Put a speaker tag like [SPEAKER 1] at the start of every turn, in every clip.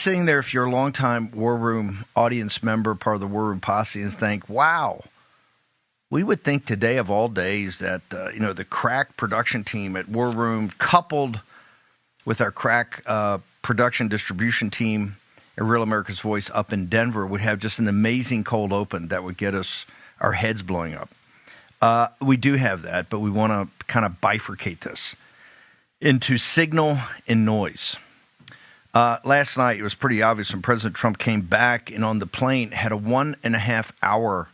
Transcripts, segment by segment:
[SPEAKER 1] Sitting there, if you're a longtime War Room audience member, part of the War Room posse, and think, wow, we would think today of all days that, the crack production team at War Room, coupled with our crack production distribution team at Real America's Voice up in Denver, would have just an amazing cold open that would get us our heads blowing up. We do have that, but we want to kind of bifurcate this into signal and noise. Last night, it was pretty obvious when President Trump came back and on the plane had a 1.5 hour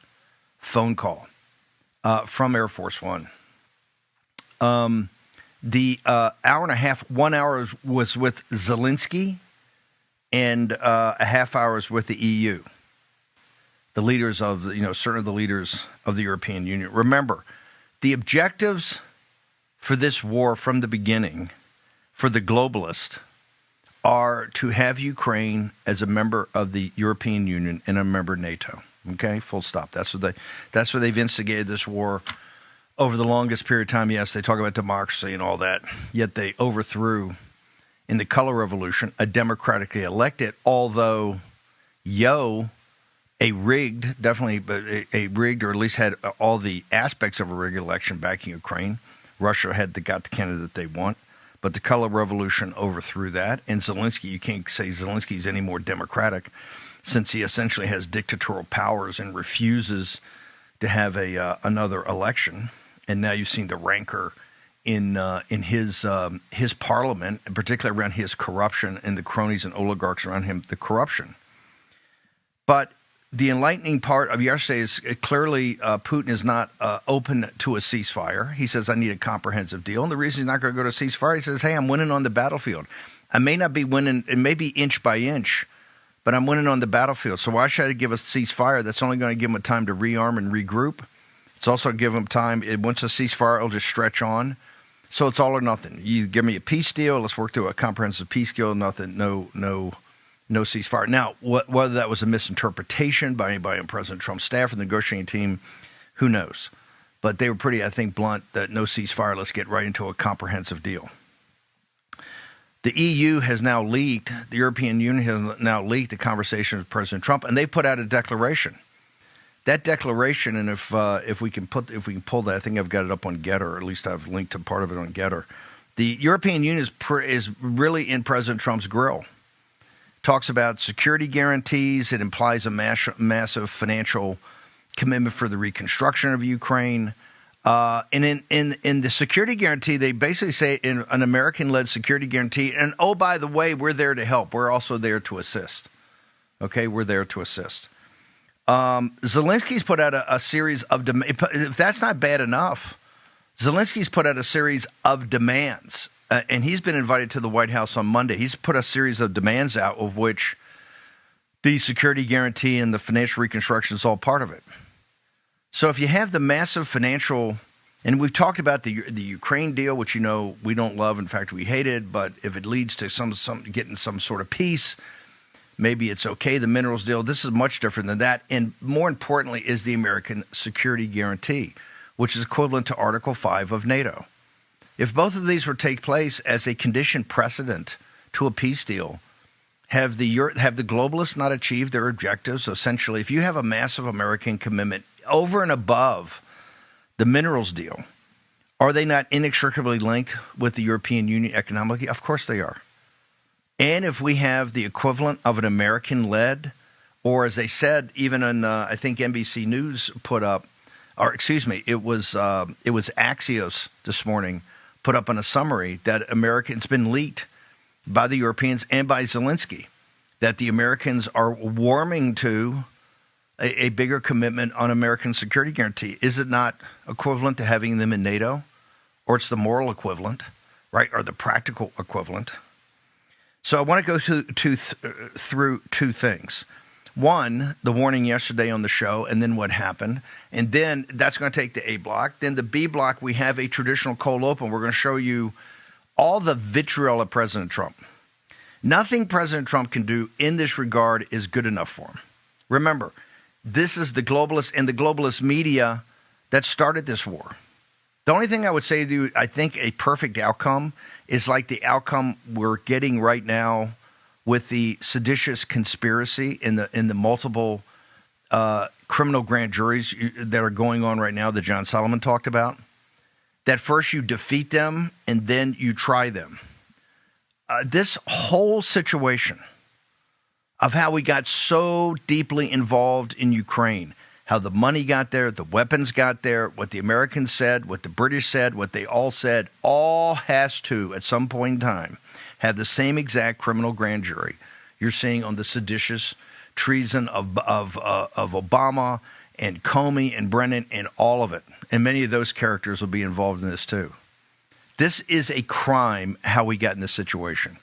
[SPEAKER 1] phone call from Air Force One. The hour and a half, 1 hour was with Zelensky and a half hour was with the EU. The leaders of, certainly the leaders of the European Union. Remember, the objectives for this war from the beginning for the globalists are to have Ukraine as a member of the European Union and a member of NATO. Okay, full stop. That's what they've instigated this war over the longest period of time. Yes, they talk about democracy and all that, yet they overthrew in the color revolution a democratically elected, although a rigged, definitely, but a rigged, or at least had all the aspects of a rigged election back in Ukraine. Russia got the candidate they want. But the color revolution overthrew that. And Zelensky, you can't say Zelensky's any more democratic since he essentially has dictatorial powers and refuses to have another election. And now you've seen the rancor in his parliament, and particularly around his corruption and the cronies and oligarchs around him, the corruption. But the enlightening part of yesterday is clearly Putin is not open to a ceasefire. He says, I need a comprehensive deal. And the reason he's not going to go to a ceasefire, he says, hey, I'm winning on the battlefield. I may not be winning, it may be inch by inch, but I'm winning on the battlefield. So why should I give a ceasefire? That's only going to give him a time to rearm and regroup. It's also give him time. Once a ceasefire, it'll just stretch on. So it's all or nothing. You give me a peace deal. Let's work through a comprehensive peace deal. Nothing, no ceasefire. Now, whether that was a misinterpretation by anybody on President Trump's staff or the negotiating team, who knows? But they were pretty, I think, blunt that no ceasefire, let's get right into a comprehensive deal. The EU has now leaked, the European Union has now leaked the conversation with President Trump, and they put out a declaration. That declaration, and if we can pull that, I think I've got it up on Getter, or at least I've linked to part of it on Getter. The European Union is really in President Trump's grill. Talks about security guarantees. It implies a massive financial commitment for the reconstruction of Ukraine. And in the security guarantee, they basically say in an American-led security guarantee, and oh, by the way, we're there to help. We're also there to assist. Okay, we're there to assist. Zelensky's put out a series of if that's not bad enough, Zelensky's put out a series of demands. And he's been invited to the White House on Monday. He's put a series of demands out, of which the security guarantee and the financial reconstruction is all part of it. So if you have the massive financial, and we've talked about the Ukraine deal, which we don't love. In fact, we hate it. But if it leads to some getting some sort of peace, maybe it's okay. The minerals deal, this is much different than that. And more importantly is the American security guarantee, which is equivalent to Article 5 of NATO. If both of these were to take place as a conditioned precedent to a peace deal, have the globalists not achieved their objectives? So essentially, if you have a massive American commitment over and above the minerals deal, are they not inextricably linked with the European Union economically? Of course they are. And if we have the equivalent of an American-led, or as they said, even on I think NBC News put up, or excuse me, it was Axios this morning, put up in a summary that it's been leaked by the Europeans and by Zelensky that the Americans are warming to a bigger commitment on American security guarantee. Is it not equivalent to having them in NATO? Or it's the moral equivalent, right? Or the practical equivalent? So I want to go through two things. One, the warning yesterday on the show, and then what happened. And then that's going to take the A block. Then the B block, we have a traditional cold open. We're going to show you all the vitriol of President Trump. Nothing President Trump can do in this regard is good enough for him. Remember, this is the globalists and the globalist media that started this war. The only thing I would say to you, I think a perfect outcome is like the outcome we're getting right now with the seditious conspiracy in the multiple criminal grand juries that are going on right now that John Solomon talked about, that first you defeat them and then you try them. This whole situation of how we got so deeply involved in Ukraine, how the money got there, the weapons got there, what the Americans said, what the British said, what they all said, all has to, at some point in time, have the same exact criminal grand jury you're seeing on the seditious treason of Obama and Comey and Brennan and all of it. And many of those characters will be involved in this too. This is a crime how we got in this situation.